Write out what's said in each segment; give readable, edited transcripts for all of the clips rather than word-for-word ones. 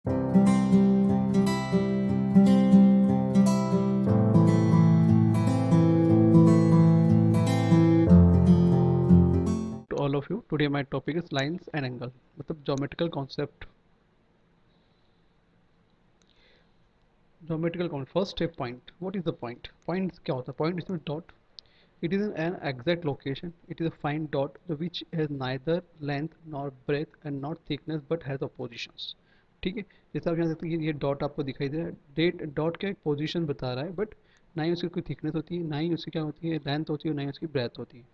To all of you, today my topic is lines and angle, मतलब geometrical concept. Geometrical concept. First step, point. What is the point? Point क्या होता है? Point is a dot. It is an exact location. It is a fine dot which has neither length nor breadth and not thickness but has oppositions. ठीक है, जैसे आप जान सकते हैं कि ये डॉट आपको दिखाई दे रहा है. डेट डॉट क्या एक पोजीशन बता रहा है, बट ना ही उसकी कोई थिकनेस होती है, ना ही उसकी क्या होती है लेंथ होती है, ना ही उसकी ब्रेथ होती है.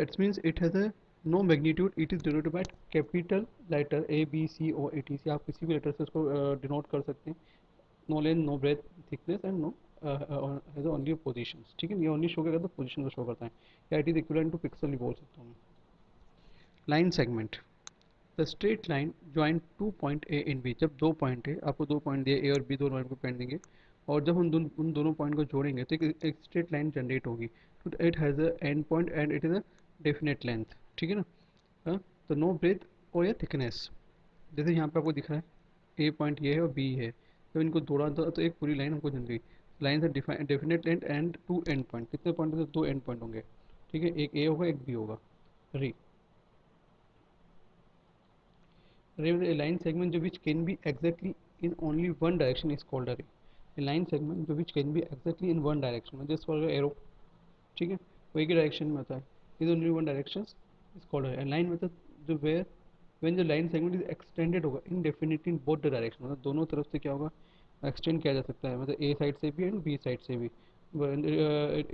It means it has a no magnitude. It is denoted by capital letter A B C O A T C. आप किसी भी लेटर से उसको डिनोट कर सकते हैं. No length, no breath, thickness and no has only positions. ठीक है, ये ओनली शो करेगा तो पोजीशन को शो करता है, या it is equivalent to pixel भी बोल सकता हूँ मैं. Line segment. The straight line join two point A in B. जब दो पॉइंट है, आपको दो पॉइंट दिए ए और बी, दो पॉइंट को पॉइंट देंगे, और जब हम उन दोनों पॉइंट को जोड़ेंगे तो एक स्ट्रेट लाइन जनरेट होगी. तो it has a and point and it is a definite length. ठीक है ना. हाँ, तो नो ब्रेथ और या थिकनेस. जैसे यहाँ पे आपको दिख रहा है ए पॉइंट ये है और बी है, जब इनको जोड़ा तो एक पूरी लाइन हमको जनरेट. लाइन से definite length end to end point. कितने पॉइंट होंगे? दो एंड पॉइंट होंगे. ठीक है, एक ए होगा एक बी होगा. री a line segment which can be exactly in only one direction is called a ray. A line segment which can be exactly in one direction, just for the arrow. ठीक है, वो एक ही डायरेक्शन में होता है. Is only one direction is called a line. मतलब जो where when the line segment is extended होगा indefinitely in both the direction, मतलब दोनों तरफ से क्या होगा, एक्सटेंड किया जा सकता है, मतलब ए साइड से भी एंड बी साइड से भी.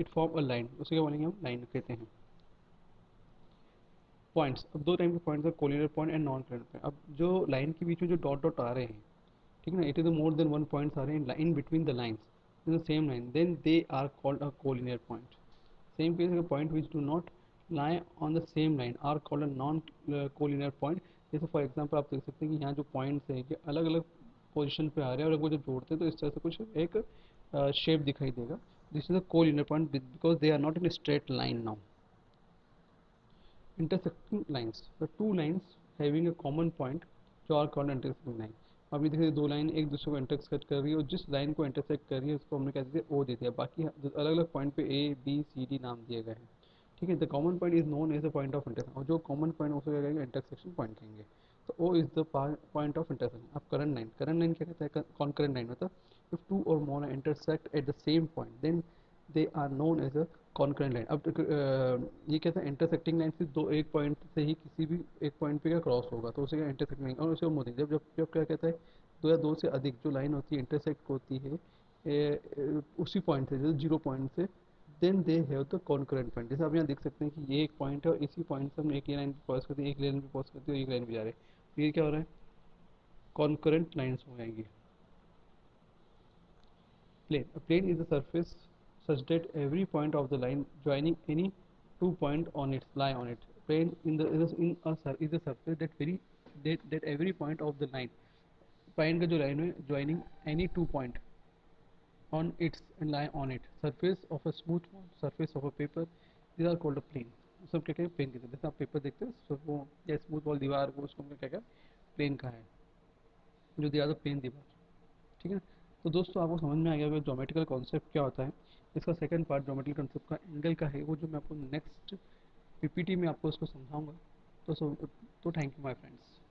इट फॉर्म अ लाइन, उसे क्या बोलेंगे हम, लाइन कहते हैं. पॉइंट्स. अब दो टाइप के पॉइंट्स है, collinear point and non collinear point. अब जो लाइन के बीच में जो डॉट डॉट आ रहे हैं, ठीक है ना, it is more than one points आ रहे हैं in between the lines in the same line, then they are called a collinear point. Same case, a point which do not lie on the same line are called a non collinear point. जैसे for example आप देख सकते हैं कि यहाँ जो points हैं ये अलग अलग पोजीशन पे आ रहे हैं, और अगर वो जो जोड़ते हैं तो इस तरह से कुछ एक शेप दिखाई देगा. This is a collinear point because they are not in straight line now. intersecting lines, the two lines having a common point जो are called intersecting line. अभी देखिए दो लाइन एक दूसरे को इंटरसेक्ट कर रही है, और जिस लाइन को इंटरसेक्ट कर रही है उसको हमने क्या दिया, ओ दे दिया. बाकी अलग अलग पॉइंट पे ए बी सी डी नाम दिए गए हैं. ठीक है, the common point is known as a point of intersection, और जो कॉमन पॉइंट उसको क्या कहेंगे, इंटरसेक्शन पॉइंट कहेंगे. तो O is the point of intersection. अब करंट लाइन क्या कहता है, कॉन्करेंट लाइन. मतलब if two or more intersect at the same point then they are known as a concurrent line. अब ये कहता है इंटरसेक्टिंग लाइन से दो एक पॉइंट से ही किसी भी एक पॉइंट पे क्या क्रॉस होगा तो उसे क्या इंटरसेक्टिंग लाइन. और उसे हम जब जब जब क्या कहता है, दो या दो से अधिक जो लाइन होती है इंटरसेक्ट होती है उसी पॉइंट से, जैसे जीरो पॉइंट से, then they have the concurrent point. जैसे आप यहाँ देख सकते हैं कि ये एक पॉइंट है और इसी पॉइंट से हम एक लाइन पे पॉज करते हैं, एक लाइन पे पॉज करते हैं, एक लाइन पे जा रहे हैं. ये क्या हो रहा है, कॉन्करेंट लाइन्स हो जाएंगी. Plane. A plane is a surface such that every point of the line joining any two point on it lie on it. Plane in the is a surface that that every point of the line. Point का जो line है joining any two point on its and lie on it. Surface of a smooth wall, surface of a paper. These are called a plane. सब क्या क्या plane कहते हैं. जैसे आप पेपर देखते हैं तो वो या स्मूथ वॉल दीवार को उसको हम क्या क्या प्लेन का है, जो दीवार तो प्लेन दीवार. ठीक है. तो दोस्तों आपको समझ में आ गया होगा ज्योमेट्रिकल कॉन्सेप्ट क्या होता है. इसका सेकंड पार्ट ज्योमेट्रिकल कॉन्सेप्ट का एंगल का है, वो जो मैं आपको नेक्स्ट पीपीटी में आपको उसको समझाऊंगा. तो थैंक यू माय फ्रेंड्स.